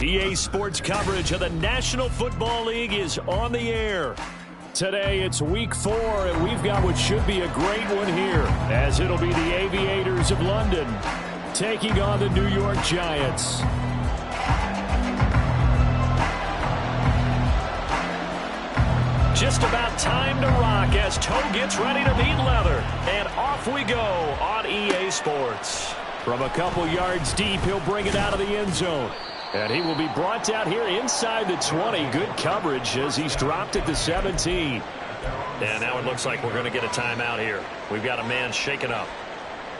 EA Sports coverage of the National Football League is on the air. Today it's week 4, and we've got what should be a great one here, as it'll be the Aviators of London taking on the New York Giants. Just about time to rock as Toe gets ready to meet leather. And off we go on EA Sports. From a couple yards deep, he'll bring it out of the end zone. And he will be brought down here inside the 20. Good coverage as he's dropped at the 17. And now it looks like we're going to get a timeout here. We've got a man shaken up.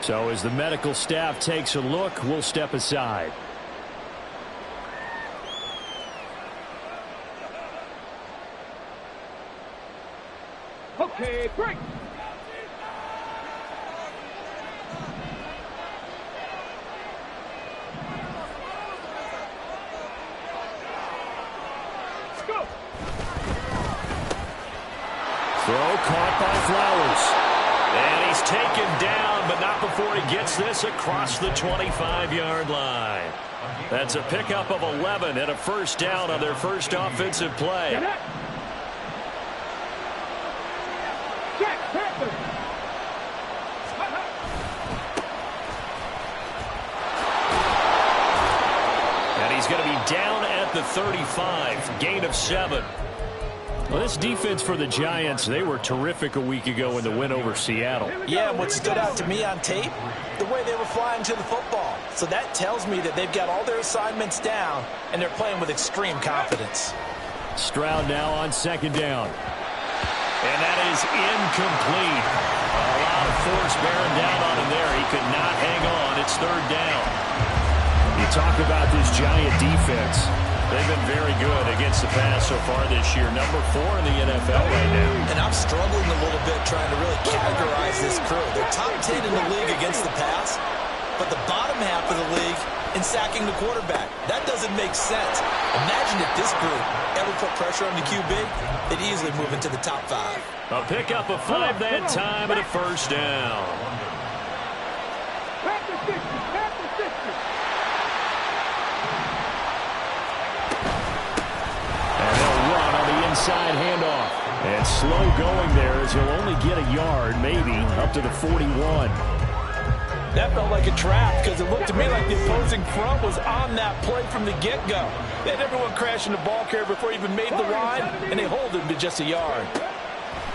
So as the medical staff takes a look, we'll step aside. Okay, break. Throw caught by Flowers. And he's taken down, but not before he gets this across the 25-yard line. That's a pickup of 11 and a first down on their first offensive play. And he's going to be down at the 35, gain of 7. Well, this defense for the Giants, they were terrific a week ago in the win over Seattle. Yeah, what stood out to me on tape, the way they were flying to the football. So that tells me that they've got all their assignments down, and they're playing with extreme confidence. Stroud now on second down. And that is incomplete. A lot of force bearing down on him there. He could not hang on. It's third down. You talk about this Giant defense. They've been very good against the pass so far this year. Number 4 in the NFL right now. And I'm struggling a little bit trying to really categorize this crew. They're top 10 in the league against the pass, but the bottom half of the league in sacking the quarterback. That doesn't make sense. Imagine if this group ever put pressure on the QB, they'd easily move into the top 5. A pickup of 5 that time and a first down. Inside handoff. And slow going there as he'll only get a yard, maybe, up to the 41. That felt like a trap because it looked to me like the opposing front was on that play from the get-go. They had everyone crashing the ball carrier before he even made the line, and they hold him to just a yard.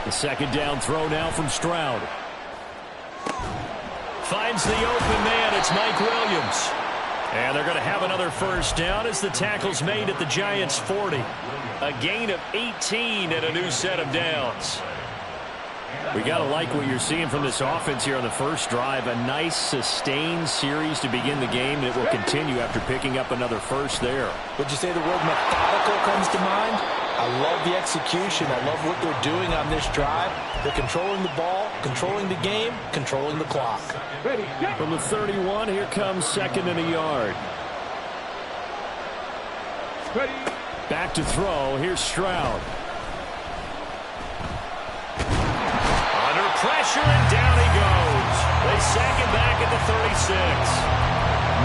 The second down throw now from Stroud. Finds the open man. It's Mike Williams. And they're going to have another first down as the tackle's made at the Giants' 40. A gain of 18 and a new set of downs. We got to like what you're seeing from this offense here on the first drive. A nice, sustained series to begin the game, and it will continue after picking up another first there. Would you say the word methodical comes to mind? I love the execution. I love what they're doing on this drive. They're controlling the ball, controlling the game, controlling the clock. From the 31, here comes second and a yard. Back to throw. Here's Stroud. Under pressure, and down he goes. They sack him back at the 36.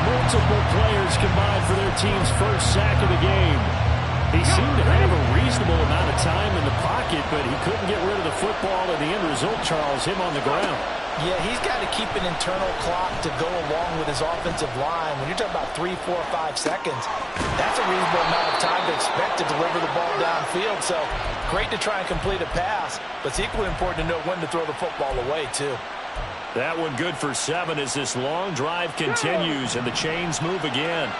Multiple players combined for their team's first sack of the game. He seemed to have a reasonable amount of time in the pocket, but he couldn't get rid of the football, and the end result, Charles, him on the ground. Yeah, he's got to keep an internal clock to go along with his offensive line. When you're talking about 3, 4, 5 seconds, that's a reasonable amount of time to expect to deliver the ball downfield. So great to try and complete a pass, but it's equally important to know when to throw the football away, too. That one good for 7 as this long drive continues, and the chains move again.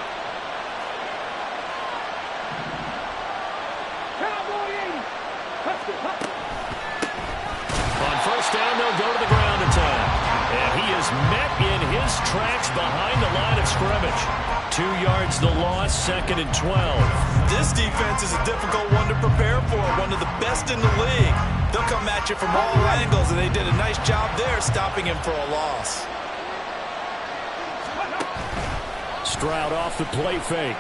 On first down, they'll go to the ground attack. And he is met in his tracks behind the line of scrimmage. 2 yards the loss, second and 12. This defense is a difficult one to prepare for, one of the best in the league. They'll come at you from all angles, and they did a nice job there stopping him for a loss. Stroud off the play fake.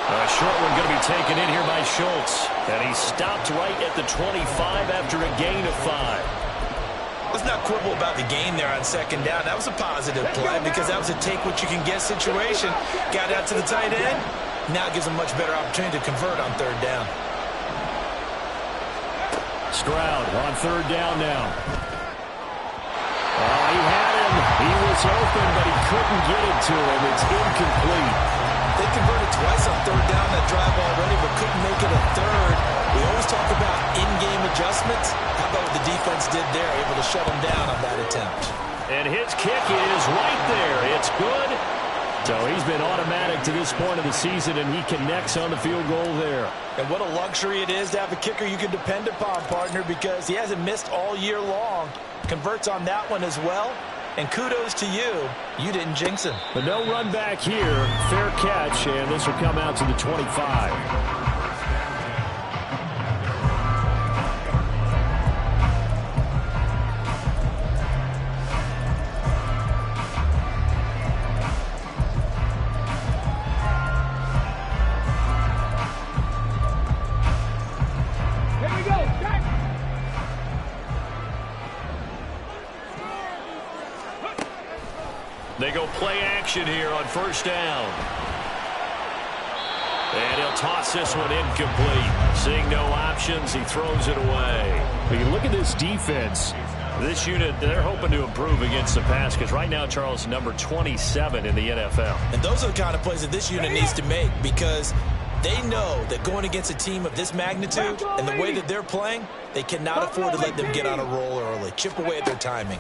A short one going to be taken in here by Schultz. And he stopped right at the 25 after a gain of 5. Let's not quibble about the gain there on second down. That was a positive play because that was a take-what-you-can-get situation. Got out to the tight end, Now it gives them much better opportunity to convert on third down. Stroud on third down now. Oh, he had him. He was open, but he couldn't get it to him. It's incomplete. They converted twice on third down that drive already, but couldn't make it a third. We always talk about in-game adjustments. How about what the defense did there, able to shut them down on that attempt. And his kick is right there. It's good. So he's been automatic to this point of the season, and he connects on the field goal there. And what a luxury it is to have a kicker you can depend upon, partner, because he hasn't missed all year long. Converts on that one as well. And kudos to you. You didn't jinx him. But no run back here. Fair catch, and this will come out to the 25. They go play action here on first down. And he'll toss this one incomplete. Seeing no options, he throws it away. But you look at this defense. This unit, they're hoping to improve against the pass because right now, Charles, number 27 in the NFL. And those are the kind of plays that this unit needs to make because they know that going against a team of this magnitude and the way that they're playing, they cannot afford to let them get on a roll early. Chip away at their timing.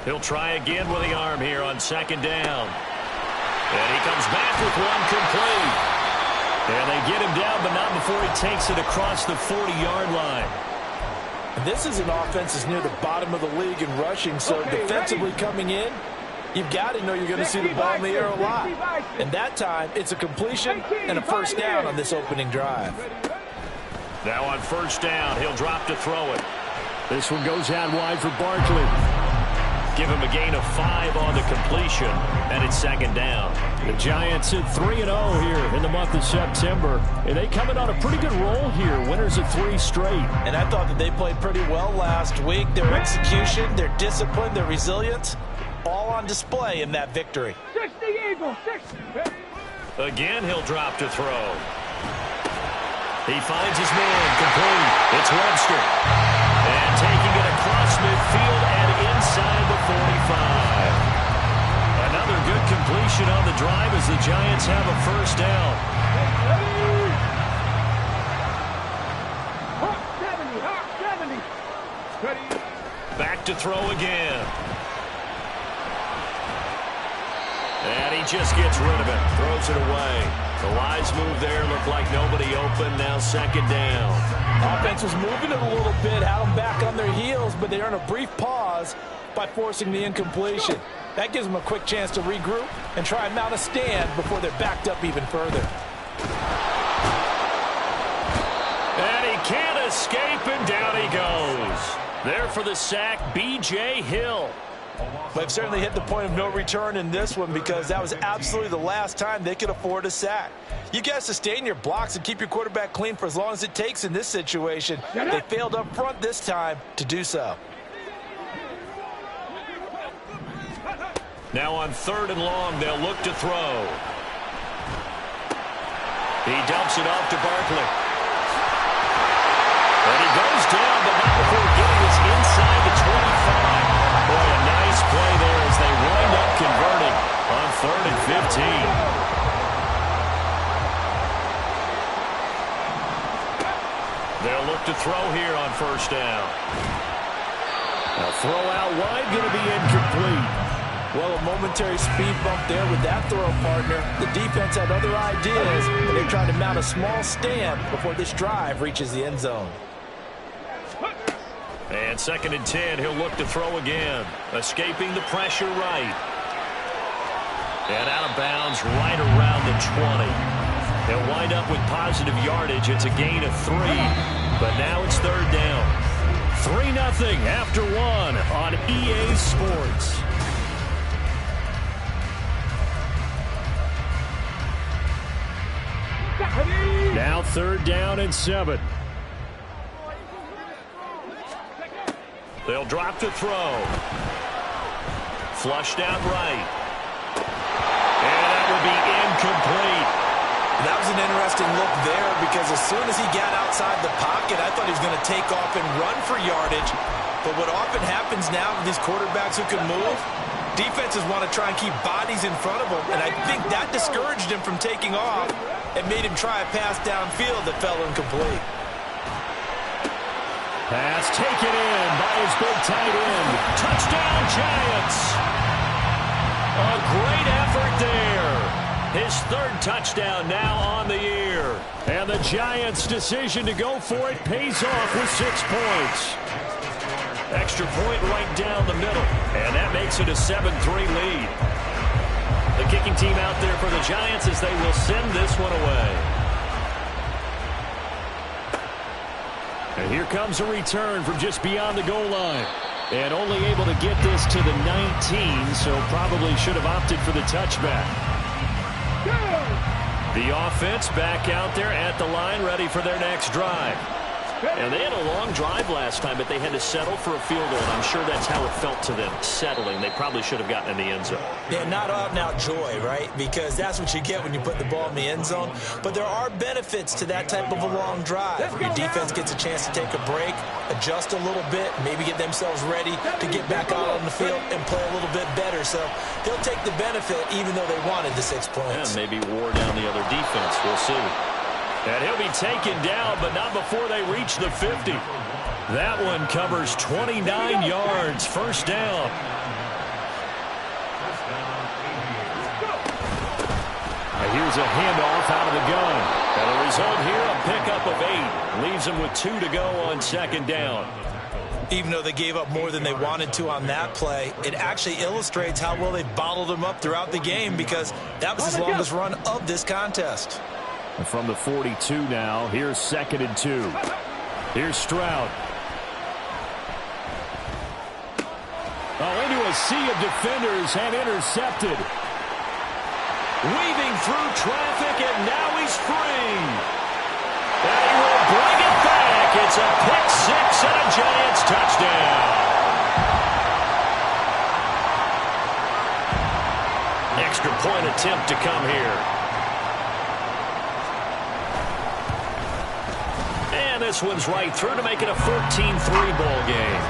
He'll try again with the arm here on second down. And he comes back with one complete. And they get him down, but not before he takes it across the 40-yard line. And this is an offense that's near the bottom of the league in rushing, so defensively coming in, you've got to know you're going to see the ball in the air a lot. And that time, it's a completion and a first down on this opening drive. Now on first down, he'll drop to throw it. This one goes out wide for Barkley. Give him a gain of 5 on the completion, and it's second down. The Giants at 3-0 here in the month of September, and they come in on a pretty good roll here, winners of 3 straight. And I thought that they played pretty well last week. Their execution, their discipline, their resilience, all on display in that victory. 60 Eagles, 60. Again, he'll drop to throw. He finds his man, complete. It's Webster. And taking it across midfield and inside the 45. Another good completion on the drive as the Giants have a first down. Hawk 70. Ready. Back to throw again. And he just gets rid of it. Throws it away. The wise move there. Looked like nobody open. Now second down. Offense was moving it a little bit, had them back on their heels, but they earn a brief pause by forcing the incompletion. That gives them a quick chance to regroup and try and mount a stand before they're backed up even further. And he can't escape, and down he goes. There for the sack, B.J. Hill. They've certainly hit the point of no return in this one because that was absolutely the last time they could afford a sack. You guys sustain your blocks and keep your quarterback clean for as long as it takes in this situation. They failed up front this time to do so. Now on 3rd and long, they'll look to throw. He dumps it off to Barkley. And he goes down, but not before getting us inside the 25. Boy, a nice play there as they wind up converting on 3rd and 15. They'll look to throw here on first down. A throw out wide, going to be incomplete. Well, a momentary speed bump there with that throw, partner. The defense had other ideas, and they're trying to mount a small stand before this drive reaches the end zone. And 2nd and 10, he'll look to throw again. Escaping the pressure right. And out of bounds right around the 20. He'll wind up with positive yardage. It's a gain of 3, but now it's 3rd down. 3-0 after 1 on EA Sports. Now 3rd down and 7. They'll drop to throw. Flushed out right. And that will be incomplete. That was an interesting look there because as soon as he got outside the pocket, I thought he was going to take off and run for yardage. But what often happens now with these quarterbacks who can move, defenses want to try and keep bodies in front of them, and I think that discouraged him from taking off and made him try a pass downfield that fell incomplete. Pass taken in by his big tight end. Touchdown, Giants! A great effort there. His third touchdown now on the year. And the Giants' decision to go for it pays off with 6 points. Extra point right down the middle. And that makes it a 7-3 lead. The kicking team out there for the Giants as they will send this one away. And here comes a return from just beyond the goal line. And only able to get this to the 19, so probably should have opted for the touchback. The offense back out there at the line, ready for their next drive. And they had a long drive last time, but they had to settle for a field goal, and I'm sure that's how it felt to them, settling. They probably should have gotten in the end zone. Yeah, not out-and-out joy, right? Because that's what you get when you put the ball in the end zone. But there are benefits to that type of a long drive. Your defense gets a chance to take a break, adjust a little bit, maybe get themselves ready to get back out on the field and play a little bit better. So he'll take the benefit even though they wanted the 6 points. Yeah, maybe wore down the other defense. We'll see. And he'll be taken down, but not before they reach the 50. That one covers 29 yards. First down. And here's a handoff out of the gun. And the result here, a pickup of 8. Leaves them with 2 to go on second down. Even though they gave up more than they wanted to on that play, it actually illustrates how well they bottled them up throughout the game because that was his longest run of this contest. And from the 42 now, here's 2nd and 2. Here's Stroud. Into a sea of defenders and intercepted. Weaving through traffic, and now he's free. And he will bring it back. It's a pick 6 and a Giants touchdown. Extra point attempt to come here. And this one's right through to make it a 14-3 ball game.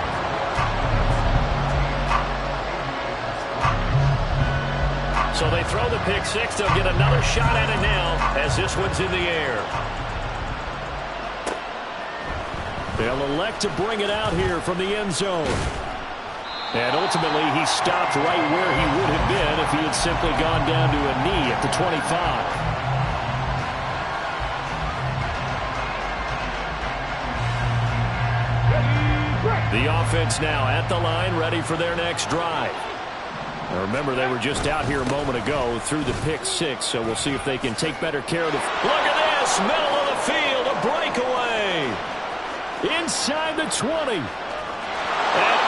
So they throw the pick 6. They'll get another shot at it now as this one's in the air. They'll elect to bring it out here from the end zone. And ultimately, he stopped right where he would have been if he had simply gone down to a knee at the 25. The offense now at the line, ready for their next drive. Now remember, they were just out here a moment ago through the pick 6, so we'll see if they can take better care of the... Look at this! Middle of the field, a breakaway! Inside the 20. And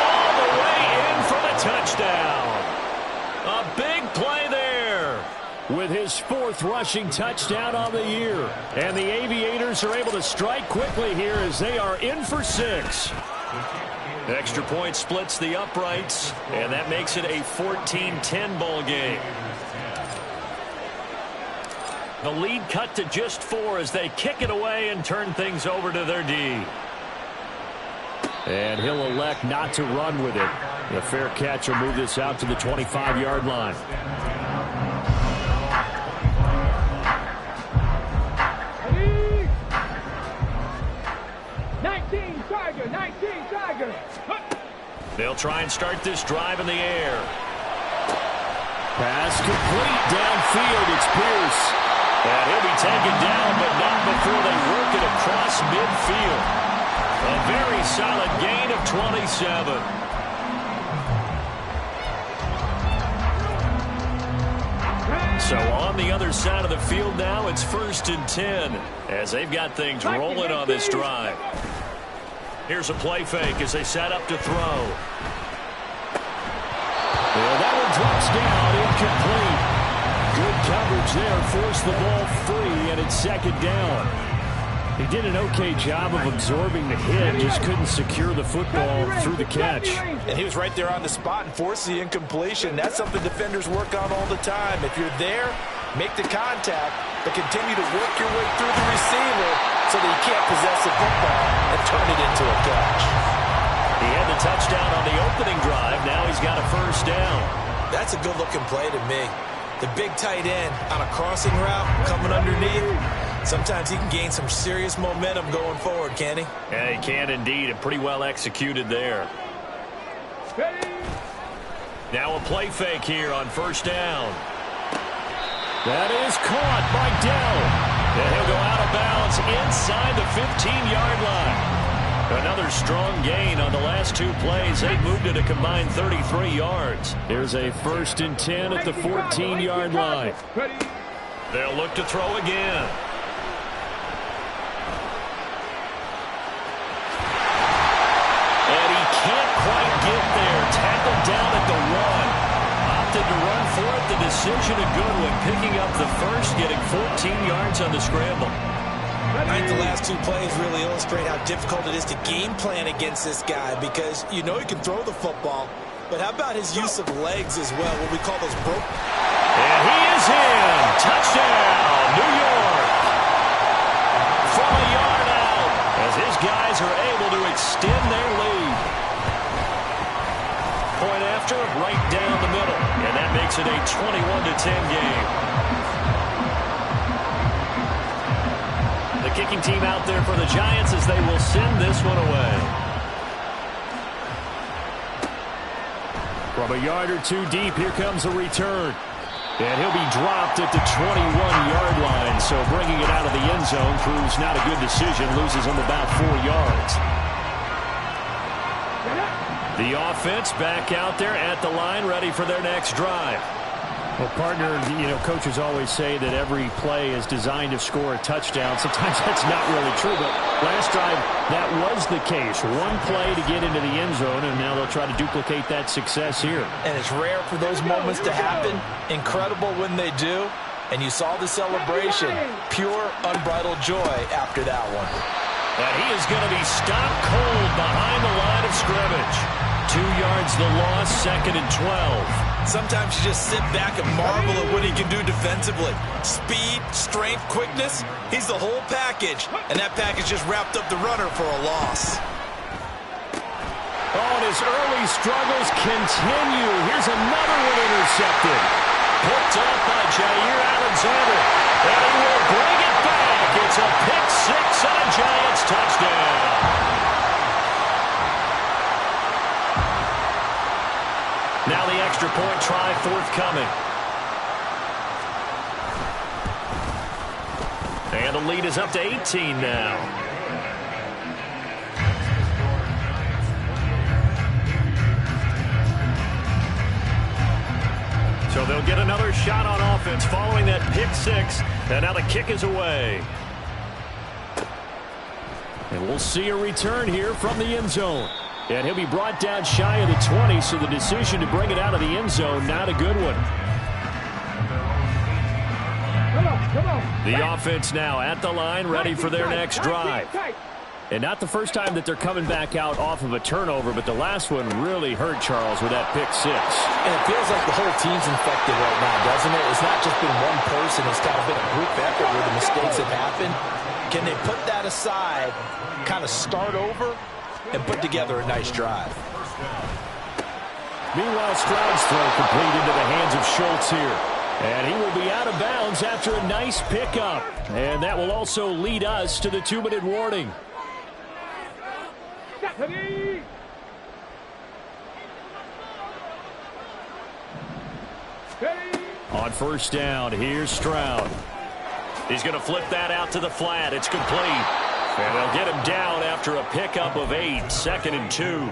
all the way in for the touchdown. A big play there with his 4th rushing touchdown on the year. And the Aviators are able to strike quickly here as they are in for 6. Extra point splits the uprights, and that makes it a 14-10 ball game. The lead cut to just 4 as they kick it away and turn things over to their D. And he'll elect not to run with it. The fair catch will move this out to the 25-yard line. They'll try and start this drive in the air. Pass complete downfield. It's Pierce. And he'll be taken down, but not before they work it across midfield. A very solid gain of 27. So on the other side of the field now, it's 1st and 10 as they've got things rolling on this drive. Here's a play fake as they set up to throw. Well, that one drops down, incomplete. Good coverage there, forced the ball free, and it's 2nd down. He did an okay job of absorbing the hit, just couldn't secure the football through the catch. And he was right there on the spot and forced the incompletion. That's something defenders work on all the time. If you're there, make the contact, but continue to work your way through the receiver so that you can't possess the football and turn it into a catch. He had the touchdown on the opening drive. Now he's got a first down. That's a good-looking play to me. The big tight end on a crossing route coming underneath. Sometimes he can gain some serious momentum going forward, can he? Yeah, he can indeed, and pretty well executed there. Now a play fake here on first down. That is caught by Dell. And he'll go out of bounds inside the 15-yard line. Another strong gain on the last two plays. They moved it a combined 33 yards. Here's a 1st and 10 at the 14-yard line. They'll look to throw again. And he can't quite get there. Tackled down at the 1. Opted to run for it. The decision a good one. Picking up the first, getting 14 yards on the scramble. I think the last two plays really illustrate how difficult it is to game plan against this guy because you know he can throw the football, but how about his use of legs as well, what we call those broke. And he is in. Touchdown, New York. From a yard out as his guys are able to extend their lead. Point after, right down the middle, and that makes it a 21-10 game. Kicking team out there for the Giants as they will send this one away. From a yard or two deep, here comes a return. And he'll be dropped at the 21-yard line. So bringing it out of the end zone proves not a good decision. Loses him about 4 yards. The offense back out there at the line, ready for their next drive. Well, partner, you know, coaches always say that every play is designed to score a touchdown. Sometimes that's not really true, but last drive, that was the case. One play to get into the end zone, and now they'll try to duplicate that success here. And it's rare for those moments to happen. Incredible when they do. And you saw the celebration. Pure, unbridled joy after that one. And he is going to be stopped cold behind the line of scrimmage. 2 yards the loss, 2nd and 12. Sometimes you just sit back and marvel at what he can do defensively. Speed, strength, quickness, he's the whole package. And that package just wrapped up the runner for a loss. Oh, and his early struggles continue. Here's another one intercepted. Picked up by Jair Alexander. And he will bring it back. It's a pick six and a Giants touchdown. Now the extra point try forthcoming. And the lead is up to 18 now. So they'll get another shot on offense following that pick six. And now the kick is away. And we'll see a return here from the end zone. And he'll be brought down shy of the 20, so the decision to bring it out of the end zone, not a good one. The offense now at the line, ready for their next drive. And not the first time that they're coming back out off of a turnover, but the last one really hurt Charles with that pick six. And it feels like the whole team's infected right now, doesn't it? It's not just been one person. It's kind of been a group effort where the mistakes have happened. Can they put that aside, kind of start over, and put together a nice drive? Meanwhile, Stroud's throw complete into the hands of Schultz here. And he will be out of bounds after a nice pickup. And that will also lead us to the 2-minute warning. On first down, here's Stroud. He's going to flip that out to the flat. It's complete. And they'll get him down after a pickup of 8, 2nd and 2.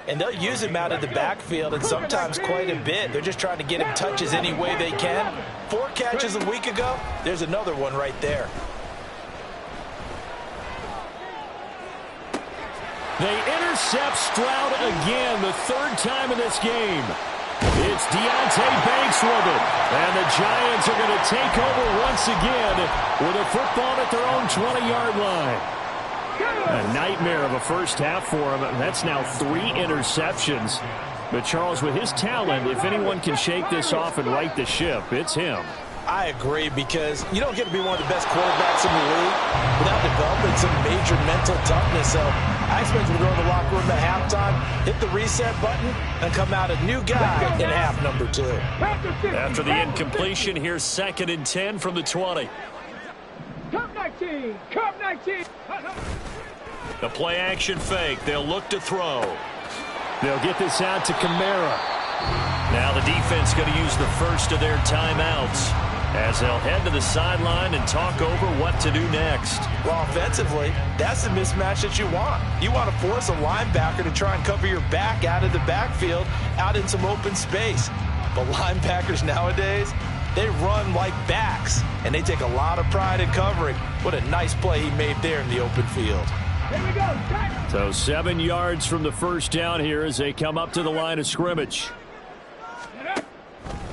And they'll use him out of the backfield, and sometimes quite a bit. They're just trying to get him touches any way they can. 4 catches a week ago, there's another one right there. They intercept Stroud again, the 3rd time in this game. It's Deonte Banks with it. And the Giants are going to take over once again with a football at their own 20-yard line. A nightmare of a first half for him. That's now 3 interceptions. But Charles, with his talent, if anyone can shake this off and right the ship, it's him. I agree, because you don't get to be one of the best quarterbacks in the league without developing some major mental toughness. So I expect you to go in the locker room at halftime, hit the reset button, and come out a new guy in half number 2. After the incompletion, here's 2nd and 10 from the 20. Cup 19, Cup 19. The play action fake. They'll look to throw. They'll get this out to Kamara. Now the defense going to use the first of their timeouts as they'll head to the sideline and talk over what to do next. Well, offensively, that's the mismatch that you want. You want to force a linebacker to try and cover your back out of the backfield, out in some open space. But linebackers nowadays, they run like backs, and they take a lot of pride in covering. What a nice play he made there in the open field. Here we go. So 7 yards from the first down here as they come up to the line of scrimmage.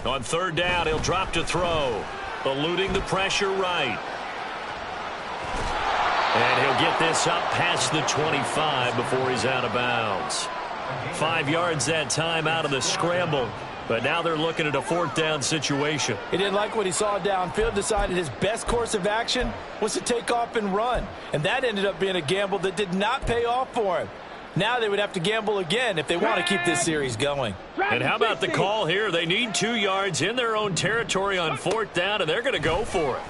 On 3rd down, he'll drop to throw, eluding the pressure right. And he'll get this up past the 25 before he's out of bounds. 5 yards that time out of the scramble. But now they're looking at a 4th down situation. He didn't like what he saw downfield, decided his best course of action was to take off and run. And that ended up being a gamble that did not pay off for him. Now they would have to gamble again if they want to keep this series going. And how about the call here? They need 2 yards in their own territory on 4th down, and they're going to go for it.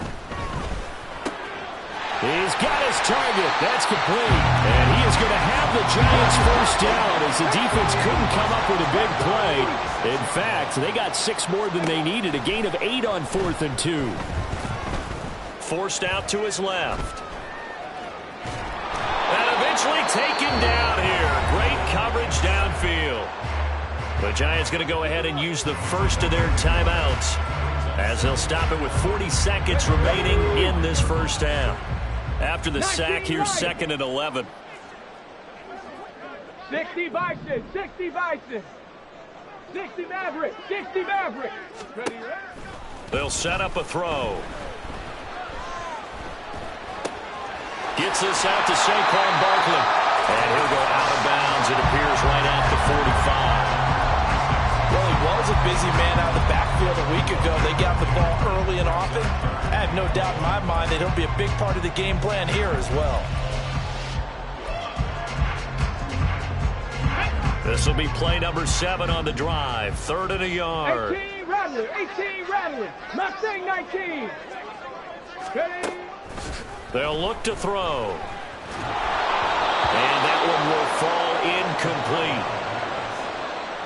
He's got his target. That's complete. And he is going to have the Giants first down as the defense couldn't come up with a big play. In fact, they got 6 more than they needed, a gain of 8 on 4th and 2. Forced out to his left. And eventually taken down here. Great coverage downfield. The Giants going to go ahead and use the first of their timeouts as they'll stop it with 40 seconds remaining in this first half. After the sack, here's 2nd and 11. 60 Bison, 60 Bison. 60 Maverick, 60 Maverick. Ready? They'll set up a throw. Gets this out to Saquon Barkley. And he'll go out of bounds. It appears right at the 45. Well, he was a busy man out of the backfield a week ago. They got the ball early and often. I have no doubt in my mind that he'll be a big part of the game plan here as well. This will be play number 7 on the drive. 3rd and a yard. 18 Rattler, 18 Rattler. Mustang 19. Ready? They'll look to throw. And that one will fall incomplete.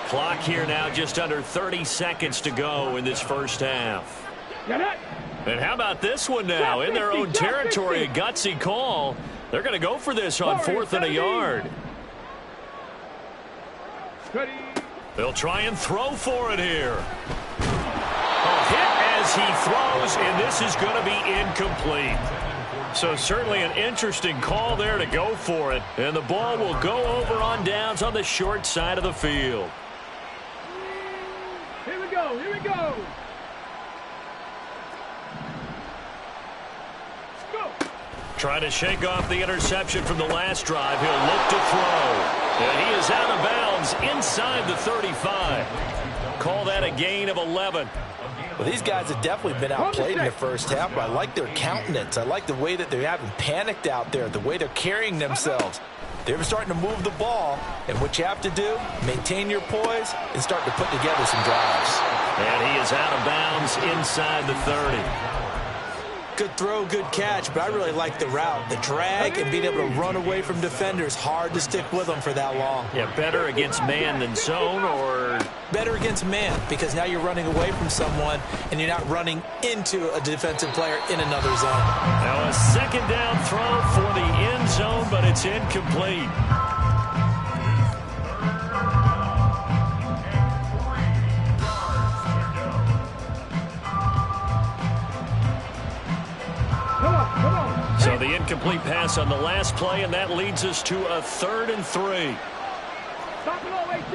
Clock here now just under 30 seconds to go in this first half. And how about this one now? In their own territory, a gutsy call. They're going to go for this on 4th and a yard. They'll try and throw for it here. A hit as he throws, and this is going to be incomplete. So certainly an interesting call there to go for it. And the ball will go over on downs on the short side of the field. Here we go, here we go. Go. Trying to shake off the interception from the last drive. He'll look to throw. And he is out of bounds inside the 35. Call that a gain of 11. Well, these guys have definitely been outplayed in the first half, but I like their countenance. I like the way that they haven't panicked out there, the way they're carrying themselves. They're starting to move the ball, and what you have to do, maintain your poise and start to put together some drives. And he is out of bounds inside the 30. Good throw, good catch, but I really like the route. The drag and being able to run away from defenders, hard to stick with them for that long. Yeah, better against man than zone, or? Better against man, because now you're running away from someone and you're not running into a defensive player in another zone. Now a 2nd down throw for the end zone, but it's incomplete. So the incomplete pass on the last play, and that leads us to a 3rd and 3. Stop it all, 18.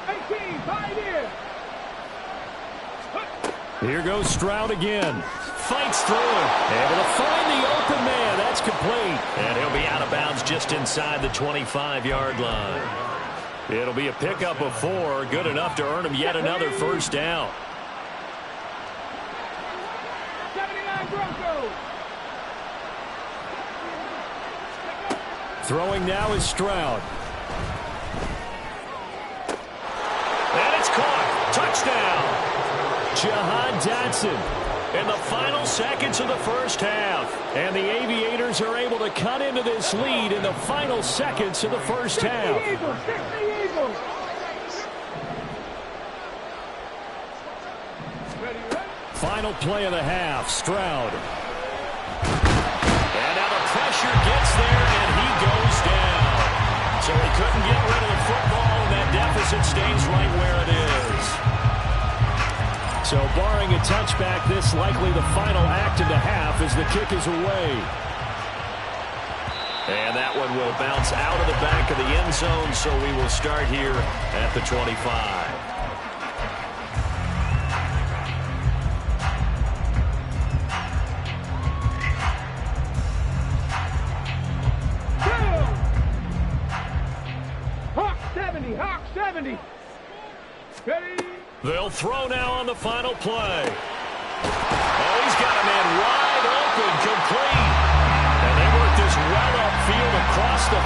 18, Pioneer. Here goes Stroud again. Fights through it. Able to find the open man. That's complete. And he'll be out of bounds just inside the 25-yard line. It'll be a pickup of 4. Good enough to earn him yet another first down. Throwing now is Stroud. And it's caught. Touchdown. Jahan Dotson in the final seconds of the first half. And the Aviators are able to cut into this lead in the final seconds of the first half. Final play of the half. Stroud. And now the pressure gets there, and he goes down. So he couldn't get rid of the football, and that deficit stays right where it is. So barring a touchback, this likely the final act of the half as the kick is away. And that one will bounce out of the back of the end zone, so we will start here at the 25. Hawk 70. Ready? They'll throw now on the final play. Oh, he's got a man wide open, complete. And they work this well upfield across the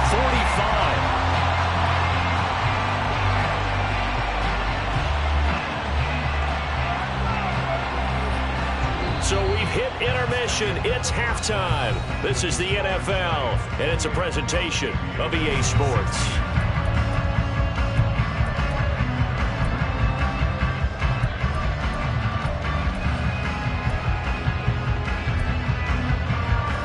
45. So we've hit intermission. It's halftime. This is the NFL, and it's a presentation of EA Sports.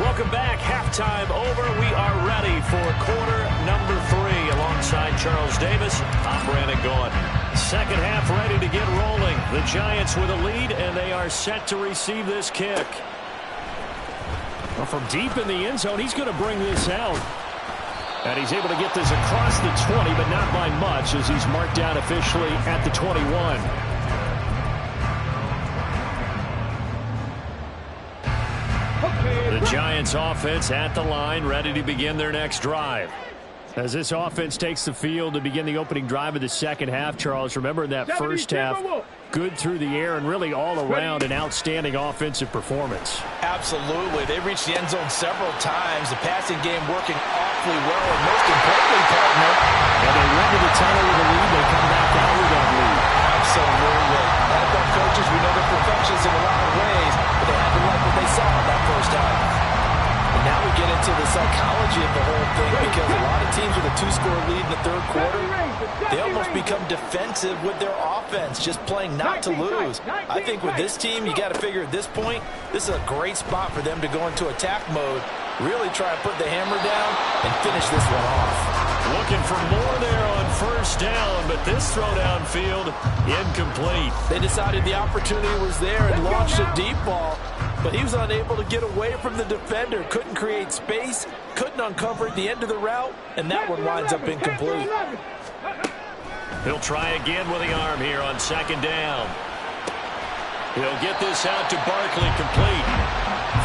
Welcome back. Halftime over. We are ready for quarter number 3. Alongside Charles Davis, I'm Brandon Gaudin. Second half ready to get rolling. The Giants with a lead, and they are set to receive this kick. Well, from deep in the end zone, he's going to bring this out. And he's able to get this across the 20, but not by much, as he's marked down officially at the 21. The Giants offense at the line, ready to begin their next drive. As this offense takes the field to begin the opening drive of the second half, Charles, remember that first half, good through the air and really all around an outstanding offensive performance. Absolutely. They reached the end zone several times. The passing game working awfully well, and most importantly, partner, and they run to the tunnel with a lead. They come back out with that lead. Absolutely. NFL coaches, we know they're perfectionists in a lot of ways, but they had to like what they saw in that first half. And now we get into the psychology of the whole thing, because a lot of teams with a 2-score lead in the third quarter, they almost become defensive with their offense, just playing not to lose. I think with this team, you got to figure at this point, this is a great spot for them to go into attack mode, really try and put the hammer down and finish this one off. Looking for more there on first down, but this throw downfield incomplete. They decided the opportunity was there and launched a deep ball, but he was unable to get away from the defender, couldn't create space, couldn't uncover at the end of the route, and that one winds up incomplete. He'll try again with the arm here on second down. He'll get this out to Barkley, complete.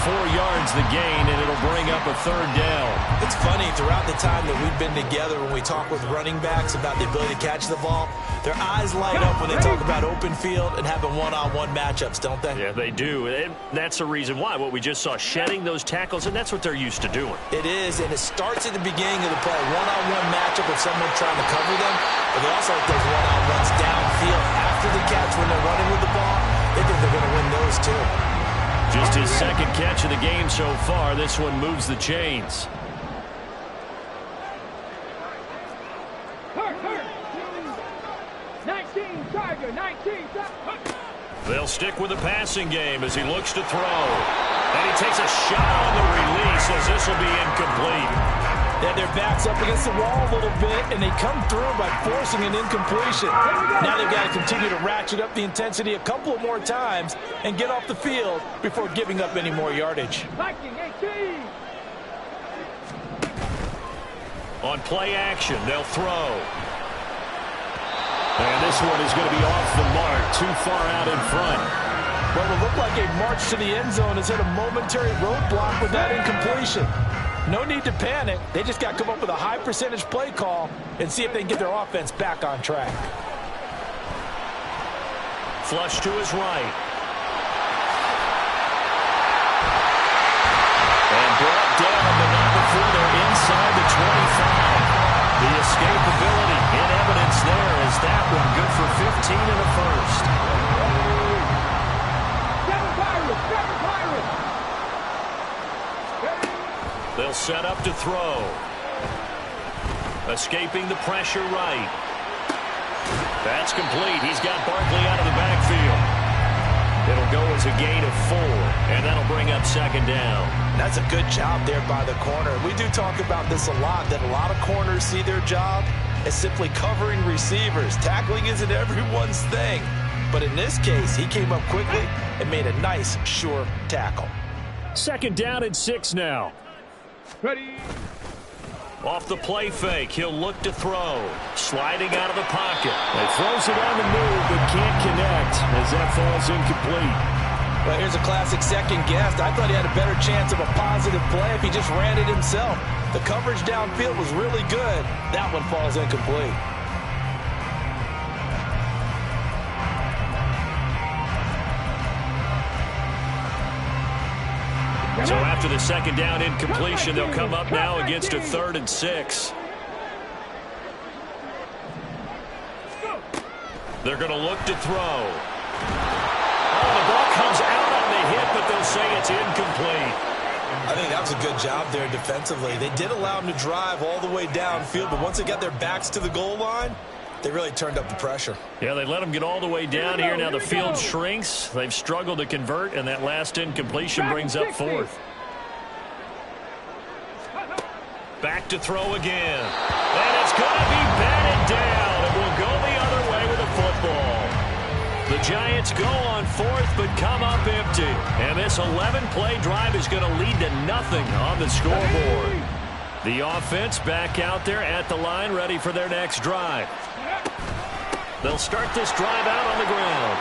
4 yards the gain, and it'll bring up a third down. It's funny, throughout the time that we've been together, when we talk with running backs about the ability to catch the ball, their eyes light up when they talk about open field and having one-on-one matchups, don't they? Yeah, they do. And that's the reason why. What we just saw, shedding those tackles, and that's what they're used to doing. It is, and it starts at the beginning of the play. One-on-one matchup with someone trying to cover them, but they also like those one-on-ones downfield after the catch when they're running with the ball. They think they're going to win those too. Just his second catch of the game so far. This one moves the chains. Hurt. 19, Tiger, 19. They'll stick with the passing game as he looks to throw. And he takes a shot on the release as this will be incomplete. They had their backs up against the wall a little bit, and they come through by forcing an incompletion. Now they've got to continue to ratchet up the intensity a couple of more times and get off the field before giving up any more yardage. On play action, they'll throw. And this one is going to be off the mark, too far out in front. Well, it looked like a march to the end zone has hit a momentary roadblock with that incompletion. No need to panic. They just got to come up with a high percentage play call and see if they can get their offense back on track. Flush to his right. And brought down, but not before they're inside the 25. throw. Escaping the pressure right. That's complete. He's got Barkley out of the backfield. It'll go as a gain of 4, and that'll bring up second down. That's a good job there by the corner. We do talk about this a lot, that a lot of corners see their job as simply covering receivers. Tackling isn't everyone's thing. But in this case, he came up quickly and made a nice, sure tackle. Second down and 6 now. Ready. Off the play fake, he'll look to throw. Sliding out of the pocket. He throws it on the move, but can't connect as that falls incomplete. Well, here's a classic second guess. I thought he had a better chance of a positive play if he just ran it himself. The coverage downfield was really good. That one falls incomplete. So after the second down incompletion, they'll come up now against a 3rd and 6. They're going to look to throw. Oh, the ball comes out on the hit, but they'll say it's incomplete. I think that was a good job there defensively. They did allow him to drive all the way downfield, but once they got their backs to the goal line, they really turned up the pressure. Yeah, they let them get all the way down here. Now the field shrinks. They've struggled to convert, and that last incompletion brings up 4th. Back to throw again. And it's going to be batted down. It will go the other way with the football. The Giants go on 4th, but come up empty. And this 11-play drive is going to lead to nothing on the scoreboard. The offense back out there at the line, ready for their next drive. They'll start this drive out on the ground.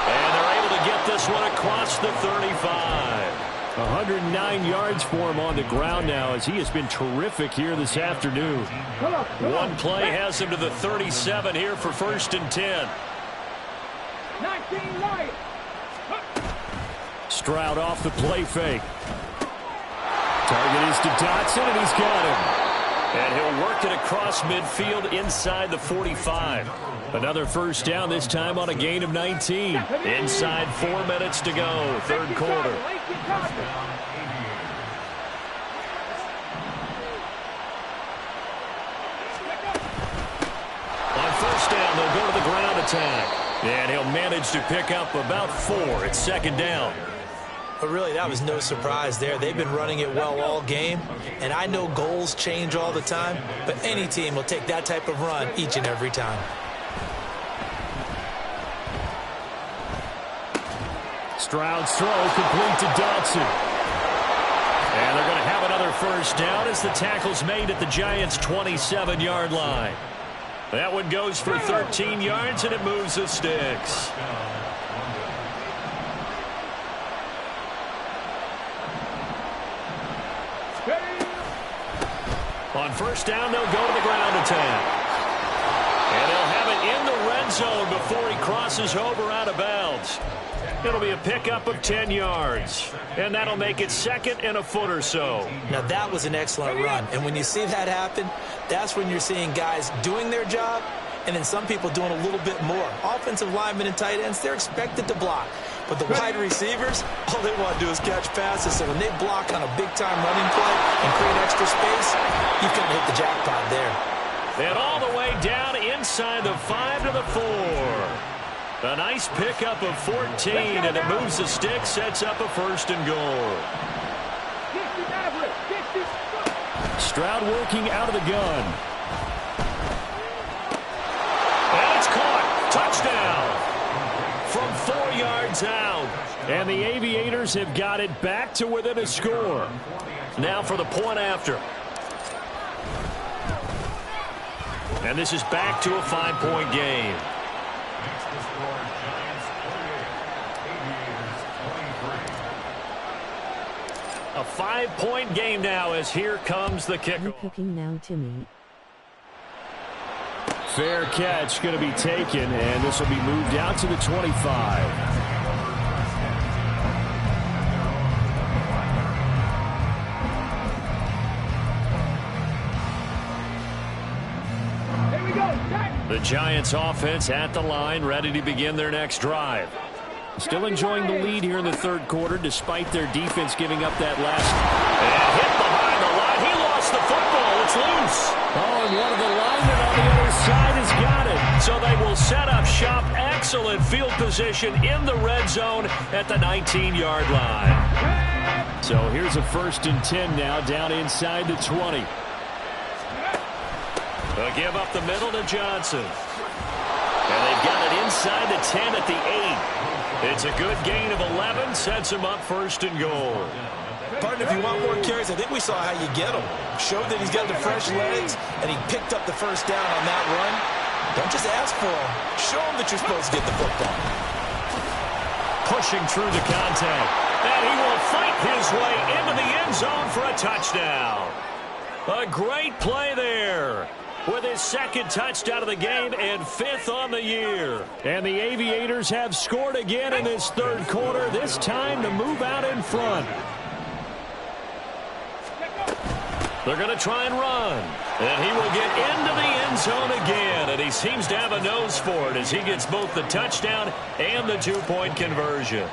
And they're able to get this one across the 35. 109 yards for him on the ground now as he has been terrific here this afternoon. One play has him to the 37 here for 1st and 10. 19 Lions. Stroud off the play fake. Target is to Dotson, and he's got him. And he'll work it across midfield inside the 45. Another first down, this time on a gain of 19. Inside 4 minutes to go, 3rd quarter. On 1st down, they'll go to the ground attack. And he'll manage to pick up about 4. It's 2nd down. But really, that was no surprise there. They've been running it well all game. And I know goals change all the time, but any team will take that type of run each and every time. Stroud's throw complete to Dotson. And they're going to have another first down as the tackle's made at the Giants' 27-yard line. That one goes for 13 yards, and it moves the sticks. On 1st down, they'll go to the ground attack. And they'll have it in the red zone before he crosses over out of bounds. It'll be a pickup of 10 yards. And that'll make it 2nd and a foot or so. Now, that was an excellent run. And when you see that happen, that's when you're seeing guys doing their job and then some people doing a little bit more. Offensive linemen and tight ends, they're expected to block. But the wide receivers, all they want to do is catch passes. So when they block on a big-time running play and create extra space, you've got to hit the jackpot there. And all the way down inside the 5 to the 4. A nice pickup of 14, and it moves the stick, sets up a 1st and goal. Stroud working out of the gun. And it's caught. Touchdown. From 4 yards out. And the Aviators have got it back to within a score. Now for the point after. And this is back to a 5-point game. A 5-point game now as here comes the kick. Cooking now to me. Fair catch going to be taken, and this will be moved out to the 25. The Giants offense at the line, ready to begin their next drive. Still enjoying the lead here in the 3rd quarter, despite their defense giving up that last. And hit behind the football. It's loose. Oh, and one of the linemen on the other side has got it. So they will set up shop. Excellent field position in the red zone at the 19-yard line. So here's a 1st and 10 now, down inside the 20. They'll give up the middle to Johnson. And they've got it inside the 10 at the 8. It's a good gain of 11, sets him up 1st and goal. Partner, if you want more carries, I think we saw how you get him. Showed that he's got the fresh legs, and he picked up the 1st down on that run. Don't just ask for him. Show him that you're supposed to get the football. Pushing through the contact. And he will fight his way into the end zone for a touchdown. A great play there, with his 2nd touchdown of the game and 5th on the year. And the Aviators have scored again in this 3rd quarter, this time to move out in front. They're going to try and run. And he will get into the end zone again. And he seems to have a nose for it as he gets both the touchdown and the 2-point conversion.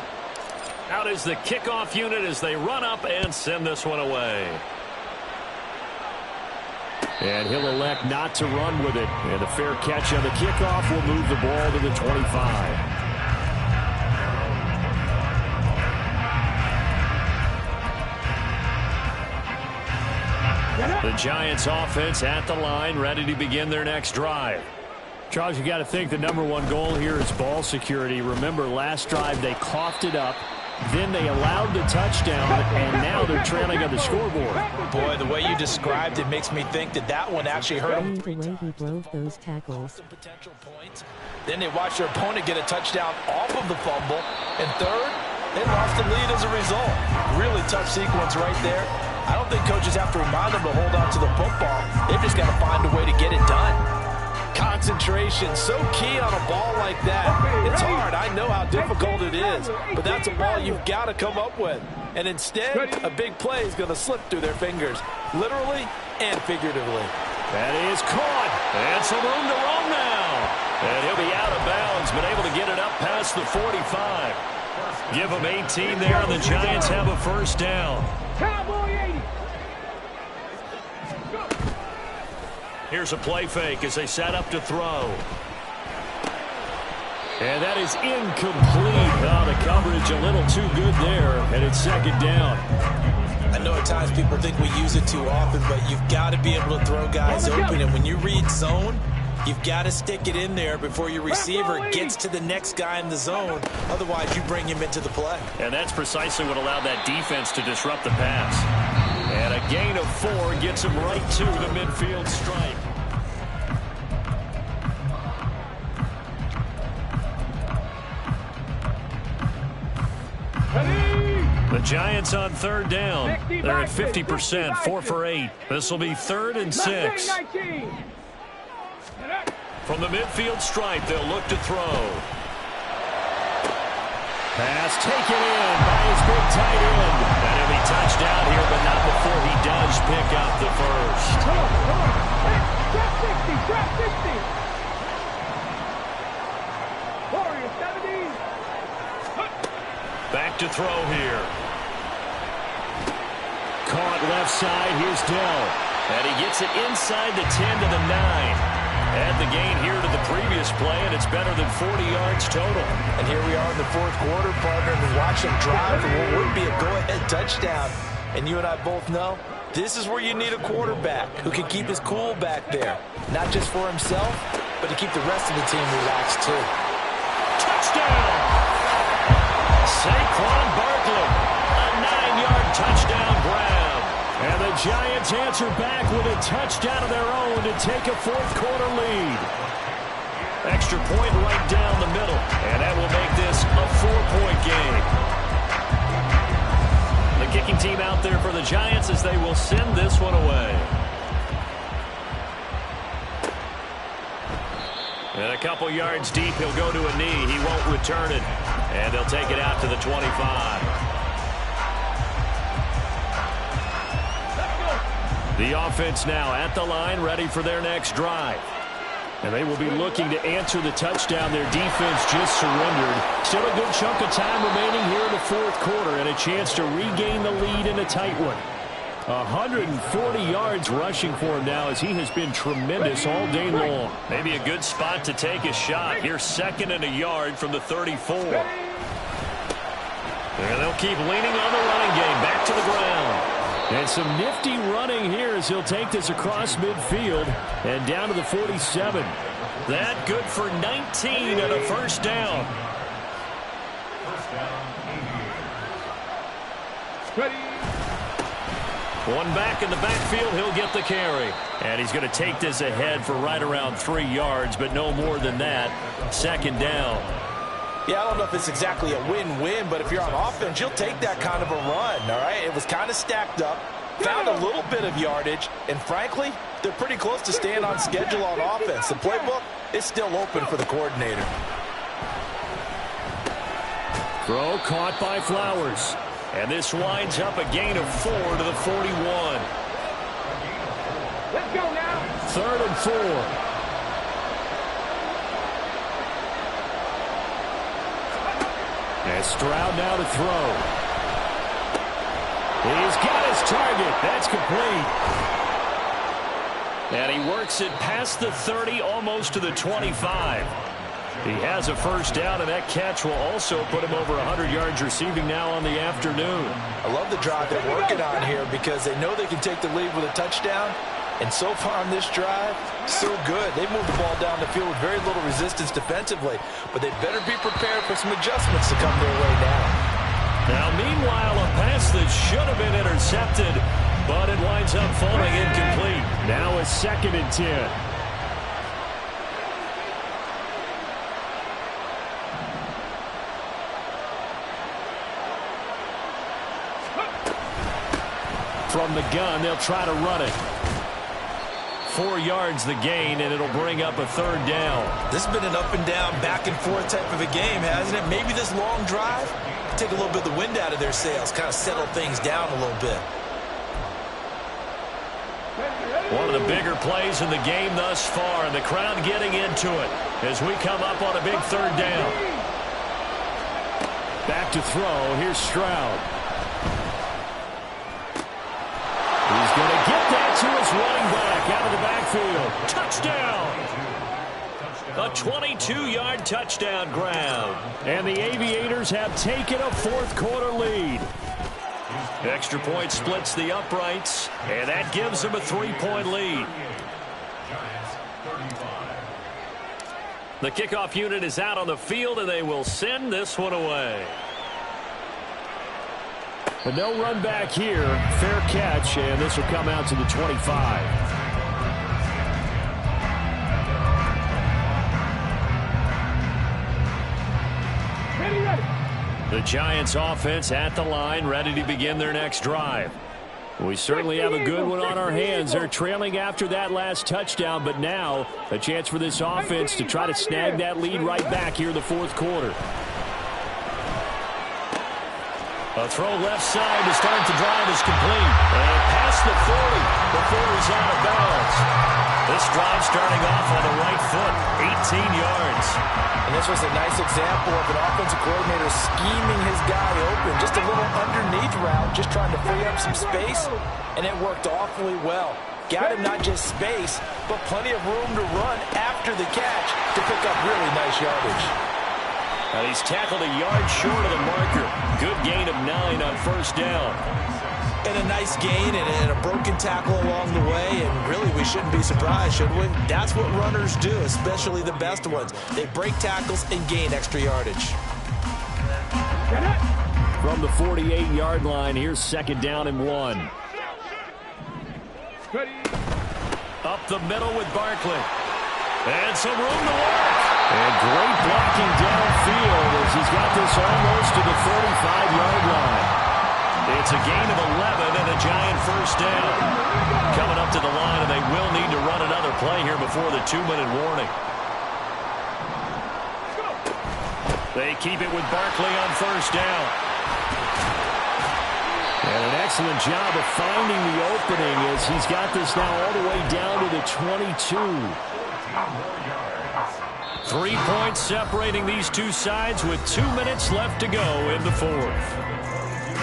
Out is the kickoff unit as they run up and send this one away. And he'll elect not to run with it. And a fair catch on the kickoff will move the ball to the 25. The Giants offense at the line, ready to begin their next drive. Charles, you got to think the #1 goal here is ball security. Remember, last drive they coughed it up. Then they allowed the touchdown, and now they're trailing on the scoreboard. Boy, the way you described it makes me think that that one actually hurt him. The way he drove those tackles. Some potential points. Then they watch their opponent get a touchdown off of the fumble. And third, they lost the lead as a result. Really tough sequence right there. I don't think coaches have to remind them to hold on to the football. They've just got to find a way to get it done. Concentration, so key on a ball like that. It's hard. I know how difficult it is, but that's a ball you've got to come up with. And instead, a big play is going to slip through their fingers, literally and figuratively. That is caught. And some room to roam now. And he'll be out of bounds, but able to get it up past the 45. Give him 18 there, and the Giants have a 1st down. Cowboy 80. Here's a play fake as they set up to throw. And that is incomplete. Oh, the coverage a little too good there, and it's 2nd down. I know at times people think we use it too often, but you've got to be able to throw guys open. And when you read zone, you've got to stick it in there before your receiver gets to the next guy in the zone. Otherwise, you bring him into the play. And that's precisely what allowed that defense to disrupt the pass. And a gain of 4 gets him right to the midfield stripe. The Giants on 3rd down. They're at 50%, 4 for 8. This will be 3rd and 6. From the midfield stripe, they'll look to throw. Pass taken in by his big tight end. And he'll be touched down here, but not before he does pick up the 1st. Trap 60, trap 60. Warrior 70. Back to throw here. Caught left side. Here's Dell. And he gets it inside the 10 to the 9. Add the gain here to the previous play, and it's better than 40 yards total. And here we are in the 4th quarter, partner, and watch him drive for what would be a go-ahead touchdown. And you and I both know this is where you need a quarterback who can keep his cool back there. Not just for himself, but to keep the rest of the team relaxed, too. Touchdown! Saquon Barkley, a 9-yard touchdown grab. And the Giants answer back with a touchdown of their own to take a 4th quarter lead. Extra point right down the middle, and that will make this a 4-point game. The kicking team out there for the Giants as they will send this one away. And a couple yards deep, he'll go to a knee. He won't return it, and they'll take it out to the 25. The offense now at the line, ready for their next drive. And they will be looking to answer the touchdown their defense just surrendered. Still a good chunk of time remaining here in the 4th quarter and a chance to regain the lead in a tight one. 140 yards rushing for him now as he has been tremendous all day long. Maybe a good spot to take a shot. Here's 2nd and a yard from the 34. And they'll keep leaning on the running game. Back to the ground. And some nifty running here as he'll take this across midfield and down to the 47. That good for 19 and a first down. One back in the backfield, he'll get the carry. And he's going to take this ahead for right around 3 yards, but no more than that. 2nd down. Yeah, I don't know if it's exactly a win-win, but if you're on offense, you'll take that kind of a run, all right? It was kind of stacked up, found a little bit of yardage, and frankly, they're pretty close to staying on schedule on offense. The playbook is still open for the coordinator. Throw caught by Flowers. And this winds up a gain of 4 to the 41. Let's go now. 3rd and 4. And Stroud now to throw. He's got his target. That's complete. And he works it past the 30, almost to the 25. He has a first down, and that catch will also put him over 100 yards receiving now on the afternoon. I love the drive they're working on here because they know they can take the lead with a touchdown. And so far on this drive, so good. They moved the ball down the field with very little resistance defensively. But they better be prepared for some adjustments to come their way now. Now, meanwhile, a pass that should have been intercepted, but it winds up falling incomplete. Now a 2nd and 10. From the gun, they'll try to run it. 4 yards the gain, and it'll bring up a 3rd down. This has been an up and down, back and forth type of a game, hasn't it? Maybe this long drive take a little bit of the wind out of their sails, kind of settle things down a little bit. One of the bigger plays in the game thus far, and the crowd getting into it as we come up on a big 3rd down. Back to throw. Here's Stroud. He's going to get that to his running back out of the backfield. Touchdown! A 22-yard touchdown grab. And the Aviators have taken a 4th quarter lead. Extra point splits the uprights, and that gives them a 3-point lead. The kickoff unit is out on the field, and they will send this one away. But no run back here. Fair catch, and this will come out to the 25. Ready. The Giants offense at the line, ready to begin their next drive. We certainly have a good one on our hands. They're trailing after that last touchdown, but now a chance for this offense to try to snag that lead right back here in the 4th quarter. A throw left side to start the drive is complete. And past the 40 before he's out of bounds. This drive starting off on the right foot, 18 yards. And this was a nice example of an offensive coordinator scheming his guy open. Just a little underneath route, just trying to free up some space, and it worked awfully well. Got him not just space, but plenty of room to run after the catch to pick up really nice yardage. And he's tackled a yard short of the marker. Good gain of 9 on first down. And a nice gain and a broken tackle along the way, and really we shouldn't be surprised, should we? That's what runners do, especially the best ones. They break tackles and gain extra yardage. From the 48-yard line, here's 2nd down and 1. Up the middle with Barkley. And some room to work. And great blocking downfield as he's got this almost to the 45-yard line. It's a gain of 11 and a Giant first down. Coming up to the line, and they will need to run another play here before the 2-minute warning. They keep it with Barkley on first down. And an excellent job of finding the opening as he's got this now all the way down to the 22. 3 points separating these two sides with 2 minutes left to go in the 4th.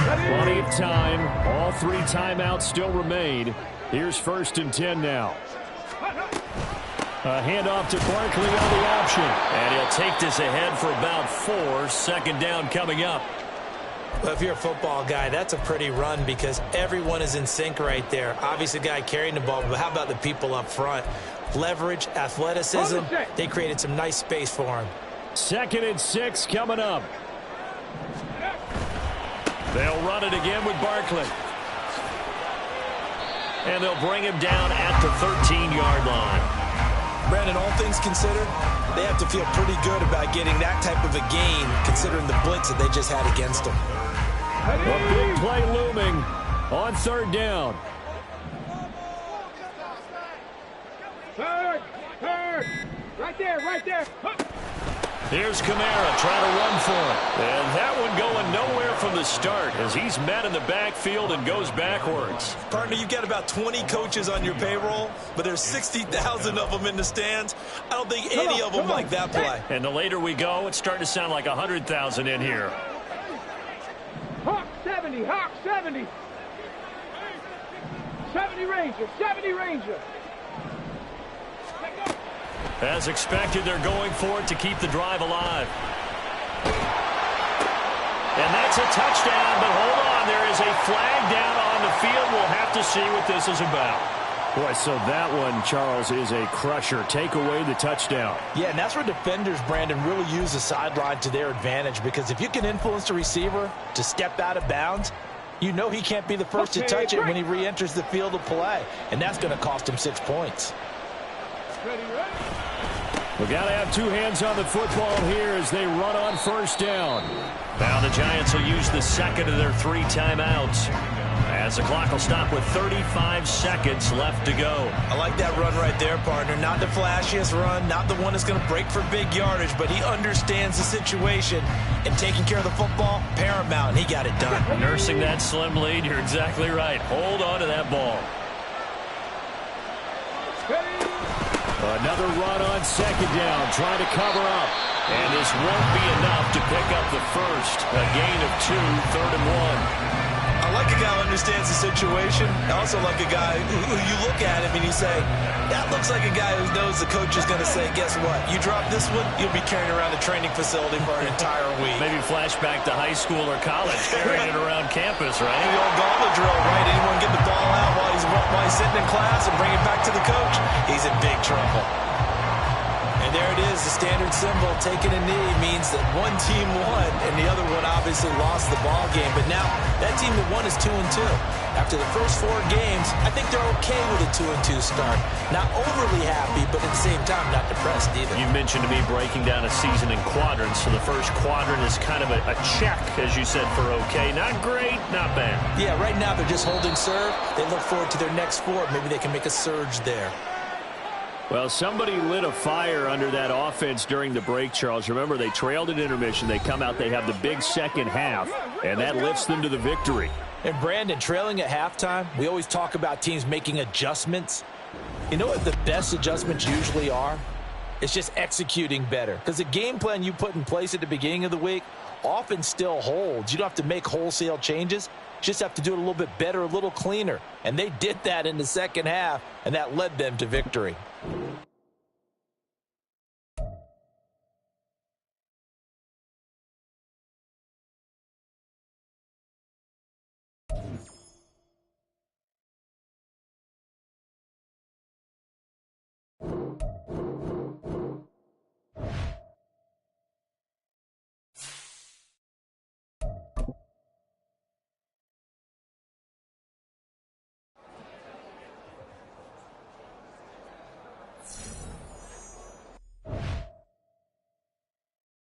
Plenty of time. All 3 timeouts still remain. Here's 1st and 10 now. A handoff to Barkley on the option. And he'll take this ahead for about 4. 2nd down coming up. Well, if you're a football guy, that's a pretty run because everyone is in sync right there. Obviously, the guy carrying the ball, but how about the people up front? Leverage, athleticism, they created some nice space for him. 2nd and 6 coming up. They'll run it again with Barkley. And they'll bring him down at the 13-yard line. Brandon, all things considered, they have to feel pretty good about getting that type of a gain considering the blitz that they just had against them. A big play looming on 3rd down. Third. Right there. Here's Kamara trying to run for it. And that one going nowhere from the start as he's met in the backfield and goes backwards. Partner, you've got about 20 coaches on your payroll, but there's 60,000 of them in the stands. I don't think any of them like that play. And the later we go, it's starting to sound like 100,000 in here. Hawk 70. 70 Ranger. As expected, they're going for it to keep the drive alive. And that's a touchdown, but hold on. There is a flag down on the field. We'll have to see what this is about. Boy, so that one, Charles, is a crusher. Take away the touchdown. Yeah, and that's where defenders, Brandon, really use the sideline to their advantage because if you can influence the receiver to step out of bounds, you know he can't be the first to touch it when he re-enters the field of play, and that's going to cost him 6 points. We got to have 2 hands on the football here as they run on 1st down. Now the Giants will use the 2nd of their 3 timeouts as the clock will stop with 35 seconds left to go. I like that run right there, partner. Not the flashiest run, not the one that's going to break for big yardage, but he understands the situation, and taking care of the football, paramount, and he got it done. Nursing that slim lead, you're exactly right. Hold on to that ball. Another run on 2nd down, trying to cover up. And this won't be enough to pick up the first. A gain of 2, 3rd and 1. I like a guy who understands the situation. I also like a guy who you look at him and you say, that looks like a guy who knows the coach is going to say, guess what? You drop this one, you'll be carrying around the training facility for an entire week. Maybe flashback to high school or college, carrying it around campus, right? The old gauntlet drill, right? Anyone get the ball out while he's sitting in class and bring it back to the coach? He's in big trouble. And there it is, the standard symbol. Taking a knee means that one team won, and the other one obviously lost the ball game. But now, that team that won is 2-2. After the first 4 games, I think they're okay with a 2-2 start. Not overly happy, but at the same time, not depressed either. You mentioned to me breaking down a season in quadrants. So the first quadrant is kind of a check, as you said, for okay. Not great, not bad. Yeah, right now they're just holding serve. They look forward to their next 4. Maybe they can make a surge there. Well, somebody lit a fire under that offense during the break, Charles. Remember, they trailed at intermission. They come out, they have the big second half, and that lifts them to the victory. And Brandon, trailing at halftime, we always talk about teams making adjustments. You know what the best adjustments usually are? It's just executing better. Because the game plan you put in place at the beginning of the week often still holds. You don't have to make wholesale changes. You just have to do it a little bit better, a little cleaner. And they did that in the second half, and that led them to victory.